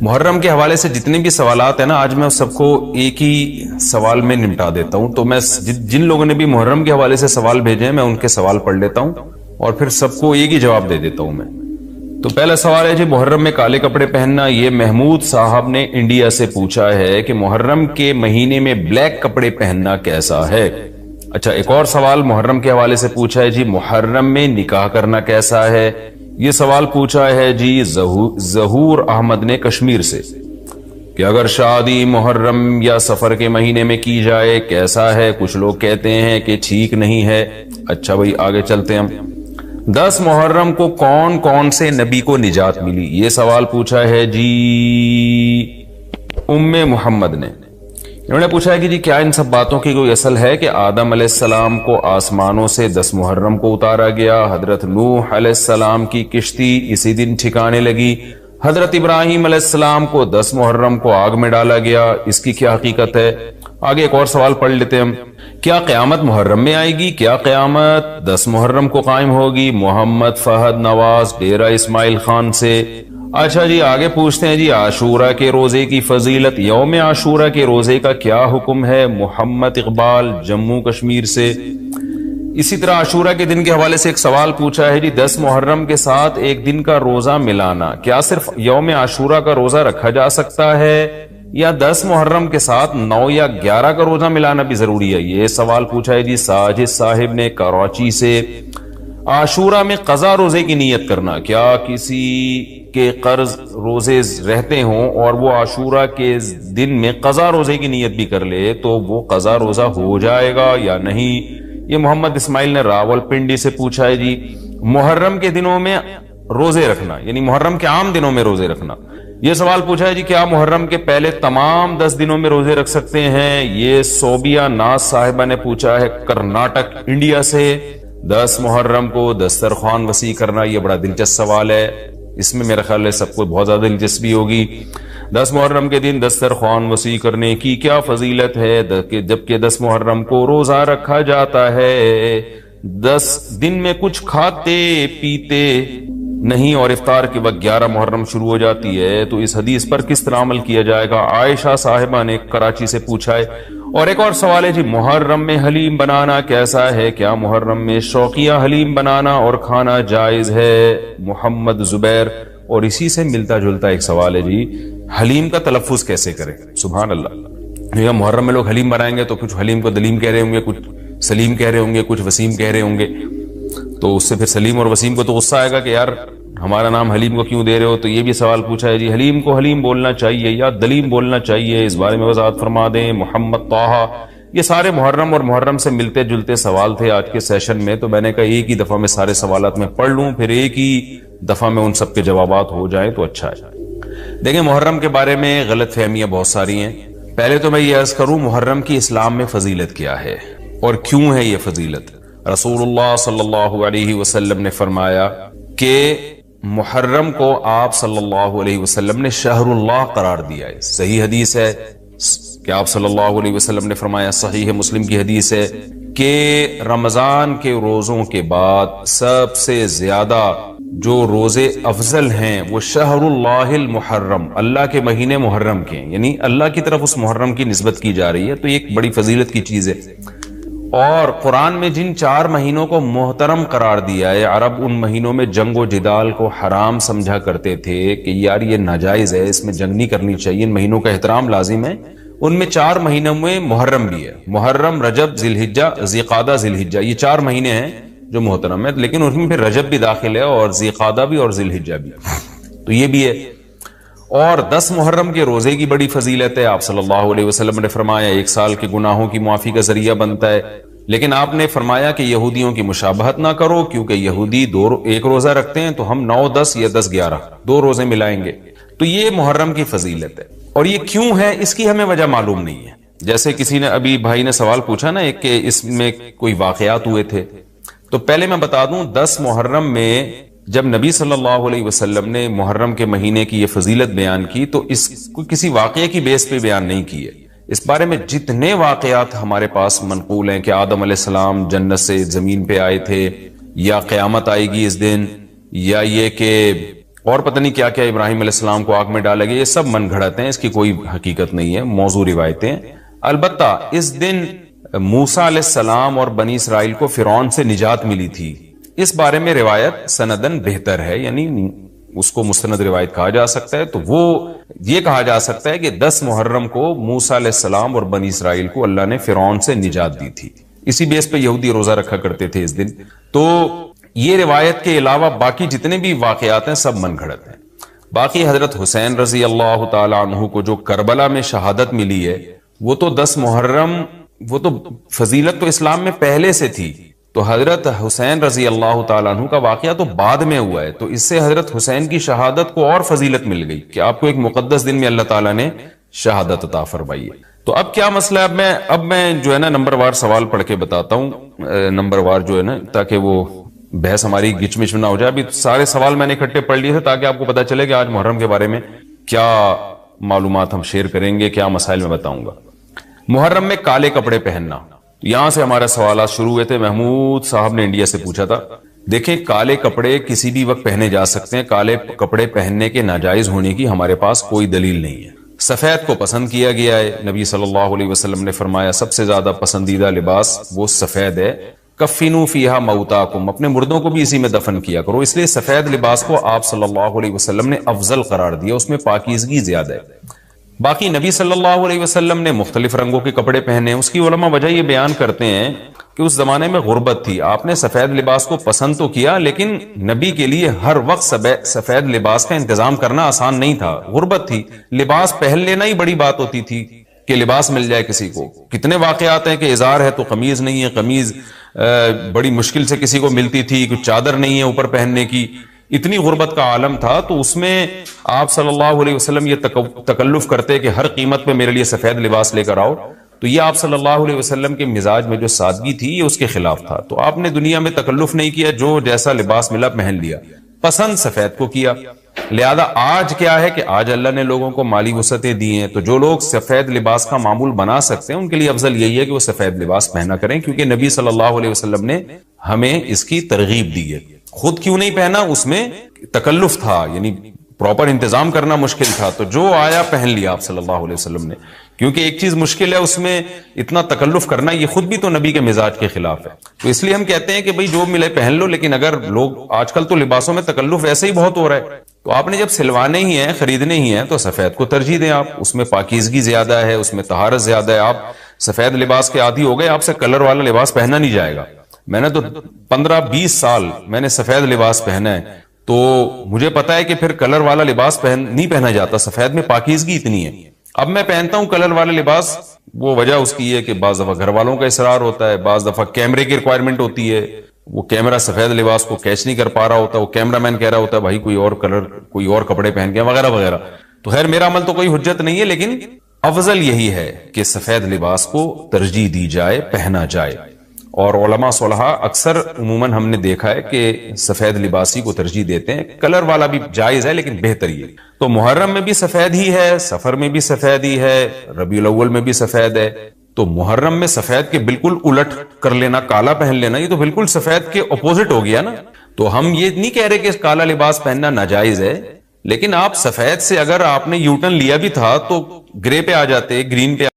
محرم کے حوالے سے جتنے بھی سوالات ہیں نا، آج میں سب کو ایک ہی سوال میں نمٹا دیتا ہوں. تو میں جن لوگوں نے بھی محرم کے حوالے سے سوال بھیجے ہیں میں ان کے سوال پڑھ لیتا ہوں اور پھر سب کو ایک ہی جواب دے دیتا ہوں میں. تو پہلا سوال ہے جی، محرم میں کالے کپڑے پہننا. یہ محمود صاحب نے انڈیا سے پوچھا ہے کہ محرم کے مہینے میں بلیک کپڑے پہننا کیسا ہے. اچھا، ایک اور سوال محرم کے حوالے سے پوچھا ہے جی، محرم میں نکاح کرنا کیسا ہے. یہ سوال پوچھا ہے جی ظہور احمد نے کشمیر سے کہ اگر شادی محرم یا سفر کے مہینے میں کی جائے کیسا ہے. کچھ لوگ کہتے ہیں کہ ٹھیک نہیں ہے. اچھا بھائی آگے چلتے ہیں ہم. 10 محرم کو کون کون سے نبی کو نجات ملی. یہ سوال پوچھا ہے جی ام محمد نے. انہوں نے پوچھا ہے کہ جی کیا ان سب باتوں کی کوئی اصل ہے کہ آدم علیہ السلام کو آسمانوں سے 10 محرم کو اتارا گیا، حضرت نوح علیہ السلام کی کشتی اسی دن ٹھکانے لگی، حضرت ابراہیم علیہ السلام کو 10 محرم کو آگ میں ڈالا گیا، اس کی کیا حقیقت ہے. آگے ایک اور سوال پڑھ لیتے ہیں ہم. کیا قیامت محرم میں آئے گی؟ کیا قیامت 10 محرم کو قائم ہوگی؟ محمد فہد نواز ڈیرہ اسماعیل خان سے. اچھا جی آگے پوچھتے ہیں جی عاشورہ کے روزے کی فضیلت. یوم عاشورہ کے روزے کا کیا حکم ہے؟ محمد اقبال جموں کشمیر سے. اسی طرح عاشورہ کے دن کے حوالے سے ایک سوال پوچھا ہے جی، 10 محرم کے ساتھ ایک دن کا روزہ ملانا، کیا صرف یوم عاشورہ کا روزہ رکھا جا سکتا ہے یا 10 محرم کے ساتھ 9 یا 11 کا روزہ ملانا بھی ضروری ہے؟ یہ سوال پوچھا ہے جی ساجد صاحب نے کراچی سے. عاشورہ میں قضا روزے کی نیت کرنا، کیا کسی کے قرض روزے رہتے ہوں اور وہ عاشورہ کے دن میں قضا روزے کی نیت بھی کر لے تو وہ قضا روزہ ہو جائے گا یا نہیں؟ یہ محمد اسماعیل نے راول پنڈی سے پوچھا ہے جی محرم کے دنوں میں روزے رکھنا، یعنی محرم کے عام دنوں میں روزے رکھنا. یہ سوال پوچھا ہے جی کیا محرم کے پہلے تمام 10 دنوں میں روزے رکھ سکتے ہیں؟ یہ صوبیہ ناز صاحبہ نے پوچھا ہے کرناٹک انڈیا سے. 10 محرم کو دسترخوان وسیع کرنا، یہ بڑا دلچسپ سوال ہے، اس میں میرا خیال ہے سب کو بہت زیادہ دلچسپی ہوگی. 10 محرم کے دن دسترخوان وسیع کرنے کی کیا فضیلت ہے جبکہ 10 محرم کو روزہ رکھا جاتا ہے؟ 10 دن میں کچھ کھاتے پیتے نہیں اور افطار کے وقت 11 محرم شروع ہو جاتی ہے، تو اس حدیث پر کس طرح عمل کیا جائے گا؟ عائشہ صاحبہ نے کراچی سے پوچھا ہے. اور ایک اور سوال ہے جی محرم میں حلیم بنانا کیسا ہے؟ کیا محرم میں شوقیہ حلیم بنانا اور کھانا جائز ہے؟ محمد زبیر. اور اسی سے ملتا جلتا ایک سوال ہے جی حلیم کا تلفظ کیسے کریں؟ سبحان اللہ، یہ محرم میں لوگ حلیم بنائیں گے تو کچھ حلیم کو دلیم کہہ رہے ہوں گے، کچھ سلیم کہہ رہے ہوں گے، کچھ وسیم کہہ رہے ہوں گے. تو اس سے پھر سلیم اور وسیم کو تو غصہ آئے گا کہ یار ہمارا نام حلیم کو کیوں دے رہے ہو. تو یہ بھی سوال پوچھا ہے جی حلیم کو حلیم بولنا چاہیے یا دلیم بولنا چاہیے؟ اس بارے میں وضاحت فرما دیں. محمد طاہا. یہ سارے محرم اور محرم سے ملتے جلتے سوال تھے آج کے سیشن میں، تو میں نے کہا ایک ہی دفعہ میں سارے سوالات میں پڑھ لوں، پھر ایک ہی دفعہ میں ان سب کے جوابات ہو جائیں تو اچھا ہے. دیکھیں محرم کے بارے میں غلط فہمیاں بہت ساری ہیں. پہلے تو میں یہ عرض کروں محرم کی اسلام میں فضیلت کیا ہے اور کیوں ہے یہ فضیلت. رسول اللہ صلی اللہ علیہ وسلم نے فرمایا کہ محرم کو آپ صلی اللہ علیہ وسلم نے شہر اللہ قرار دیا ہے. صحیح حدیث ہے کہ آپ صلی اللہ علیہ وسلم نے فرمایا، صحیح مسلم کی حدیث ہے کہ رمضان کے روزوں کے بعد سب سے زیادہ جو روزے افضل ہیں وہ شہر اللہ المحرم، اللہ کے مہینے محرم کے، یعنی اللہ کی طرف اس محرم کی نسبت کی جا رہی ہے. تو یہ ایک بڑی فضیلت کی چیز ہے. اور قرآن میں جن 4 مہینوں کو محترم قرار دیا ہے، عرب ان مہینوں میں جنگ و جدال کو حرام سمجھا کرتے تھے کہ یار یہ ناجائز ہے، اس میں جنگ نہیں کرنی چاہیے، ان مہینوں کا احترام لازم ہے. ان میں 4 مہینوں میں محرم بھی ہے. محرم، رجب، ذی الحجہ، ذی قعدہ، ذی الحجہ، یہ 4 مہینے ہیں جو محترم ہے، لیکن ان میں پھر رجب بھی داخل ہے اور ذی قعدہ بھی اور ذی الحجہ بھی، تو یہ بھی ہے. اور 10 محرم کے روزے کی بڑی فضیلت ہے. آپ صلی اللہ علیہ وسلم نے فرمایا 1 سال کے گناہوں کی معافی کا ذریعہ بنتا ہے. لیکن آپ نے فرمایا کہ یہودیوں کی مشابہت نہ کرو، کیونکہ یہودی 1 روزہ رکھتے ہیں تو ہم 9، 10 یا 10، 11 2 روزے ملائیں گے. تو یہ محرم کی فضیلت ہے. اور یہ کیوں ہے اس کی ہمیں وجہ معلوم نہیں ہے. جیسے کسی نے ابھی بھائی نے سوال پوچھا نا ایک کہ اس میں کوئی واقعات ہوئے تھے، تو پہلے میں بتا دوں 10 محرم میں جب نبی صلی اللہ علیہ وسلم نے محرم کے مہینے کی یہ فضیلت بیان کی تو اس کو کسی واقعے کی بیس پہ بیان نہیں کی ہے. اس بارے میں جتنے واقعات ہمارے پاس منقول ہیں کہ آدم علیہ السلام جنت سے زمین پہ آئے تھے، یا قیامت آئے گی اس دن، یا یہ کہ اور پتہ نہیں کیا کیا ابراہیم علیہ السلام کو آگ میں ڈالا گیا، یہ سب من گھڑت ہیں، اس کی کوئی حقیقت نہیں ہے، موضوع روایتیں۔ البتہ اس دن موسیٰ علیہ السلام اور بنی اسرائیل کو فرعون سے نجات ملی تھی، اس بارے میں روایت سندن بہتر ہے، یعنی اس کو مستند روایت کہا جا سکتا ہے۔ تو وہ یہ کہا جا سکتا ہے کہ 10 محرم کو موسیٰ علیہ السلام اور بنی اسرائیل کو اللہ نے فرعون سے نجات دی تھی، اسی بیس پہ یہودی روزہ رکھا کرتے تھے اس دن۔ تو یہ روایت کے علاوہ باقی جتنے بھی واقعات ہیں سب من گھڑت ہیں۔ باقی حضرت حسین رضی اللہ تعالی عنہ کو جو کربلا میں شہادت ملی ہے، وہ تو 10 محرم، وہ تو فضیلت تو اسلام میں پہلے سے تھی، تو حضرت حسین رضی اللہ تعالیٰ عنہ کا واقعہ تو بعد میں ہوا ہے، تو اس سے حضرت حسین کی شہادت کو اور فضیلت مل گئی کہ آپ کو ایک مقدس دن میں اللہ تعالیٰ نے شہادت عطا فرمائی ہے۔ تو اب کیا مسئلہ ہے، اب میں جو ہے نا نمبر وار سوال پڑھ کے بتاتا ہوں، نمبر وار جو ہے نا، تاکہ وہ بحث ہماری گچ مچ نہ ہو جائے۔ ابھی سارے سوال میں نے اکٹھے پڑھ لیے تھے تاکہ آپ کو پتا چلے کہ آج محرم کے بارے میں کیا معلومات ہم شیئر کریں گے، کیا مسائل میں بتاؤں گا۔ محرم میں کالے کپڑے پہننا، یہاں سے ہمارے سوالات شروع ہوئے تھے۔ محمود صاحب نے انڈیا سے پوچھا تھا، دیکھیں کالے کپڑے کسی بھی وقت پہنے جا سکتے ہیں، کالے کپڑے پہننے کے ناجائز ہونے کی ہمارے پاس کوئی دلیل نہیں ہے۔ سفید کو پسند کیا گیا ہے، نبی صلی اللہ علیہ وسلم نے فرمایا سب سے زیادہ پسندیدہ لباس وہ سفید ہے۔ کفنوا فیہا موتاکم، اپنے مردوں کو بھی اسی میں دفن کیا کرو، اس لیے سفید لباس کو آپ صلی اللہ علیہ وسلم نے افضل قرار دیا، اس میں پاکیزگی زیادہ ہے۔ باقی نبی صلی اللہ علیہ وسلم نے مختلف رنگوں کے کپڑے پہنے، اس کی علماء وجہ یہ بیان کرتے ہیں کہ اس زمانے میں غربت تھی، آپ نے سفید لباس کو پسند تو کیا لیکن نبی کے لیے ہر وقت سفید لباس کا انتظام کرنا آسان نہیں تھا، غربت تھی، لباس پہن لینا ہی بڑی بات ہوتی تھی کہ لباس مل جائے کسی کو۔ کتنے واقعات ہیں کہ ازار ہے تو قمیض نہیں ہے، قمیض بڑی مشکل سے کسی کو ملتی تھی، کچھ چادر نہیں ہے اوپر پہننے کی، اتنی غربت کا عالم تھا۔ تو اس میں آپ صلی اللہ علیہ وسلم یہ تکلف کرتے کہ ہر قیمت پہ میرے لیے سفید لباس لے کر آؤ، تو یہ آپ صلی اللہ علیہ وسلم کے مزاج میں جو سادگی تھی یہ اس کے خلاف تھا۔ تو آپ نے دنیا میں تکلف نہیں کیا، جو جیسا لباس ملا پہن لیا، پسند سفید کو کیا۔ لہذا آج کیا ہے کہ آج اللہ نے لوگوں کو مالی وسعتیں دی ہیں، تو جو لوگ سفید لباس کا معمول بنا سکتے ہیں ان کے لیے افضل یہی ہے کہ وہ سفید لباس پہنا کریں، کیونکہ نبی صلی اللہ علیہ وسلم نے ہمیں اس کی ترغیب دی ہے۔ خود کیوں نہیں پہنا، اس میں تکلف تھا، یعنی پراپر انتظام کرنا مشکل تھا، تو جو آیا پہن لیا آپ صلی اللہ علیہ وسلم نے، کیونکہ ایک چیز مشکل ہے اس میں اتنا تکلف کرنا، یہ خود بھی تو نبی کے مزاج کے خلاف ہے۔ تو اس لیے ہم کہتے ہیں کہ بھئی جو ملے پہن لو، لیکن اگر لوگ آج کل تو لباسوں میں تکلف ایسے ہی بہت ہو رہا ہے، تو آپ نے جب سلوانے ہی ہیں، خریدنے ہی ہیں، تو سفید کو ترجیح دیں آپ، اس میں پاکیزگی زیادہ ہے، اس میں طہارت زیادہ ہے۔ آپ سفید لباس کے عادی ہو گئے، آپ سے کلر والا لباس پہنا نہیں جائے گا۔ میں نے تو 15-20 سال میں نے سفید لباس پہنا ہے، تو مجھے پتا ہے کہ پھر کلر والا لباس نہیں پہنا جاتا، سفید میں پاکیزگی اتنی ہے۔ اب میں پہنتا ہوں کلر والا لباس، وہ وجہ اس کی ہے کہ بعض دفعہ گھر والوں کا اصرار ہوتا ہے، بعض دفعہ کیمرے کی ریکوائرمنٹ ہوتی ہے، وہ کیمرہ سفید لباس کو کیچ نہیں کر پا رہا ہوتا، وہ کیمرہ مین کہہ رہا ہوتا ہے بھائی کوئی اور کلر، کوئی اور کپڑے پہن کے وغیرہ وغیرہ۔ تو خیر میرا عمل تو کوئی حجت نہیں ہے، لیکن افضل یہی ہے کہ سفید لباس کو ترجیح دی جائے، پہنا جائے۔ اور علماء صلحاء اکثر عموماً ہم نے دیکھا ہے کہ سفید لباسی کو ترجیح دیتے ہیں، کلر والا بھی جائز ہے لیکن بہتر یہ۔ تو محرم میں بھی سفید ہی ہے، سفر میں بھی سفید ہی ہے، ربیع الاول میں بھی سفید ہے، تو محرم میں سفید کے بالکل الٹ کر لینا، کالا پہن لینا، یہ تو بالکل سفید کے اپوزٹ ہو گیا نا۔ تو ہم یہ نہیں کہہ رہے کہ کالا لباس پہننا ناجائز ہے، لیکن آپ سفید سے اگر آپ نے یوٹن لیا بھی تھا تو گرے پہ آ جاتے، گرین پہ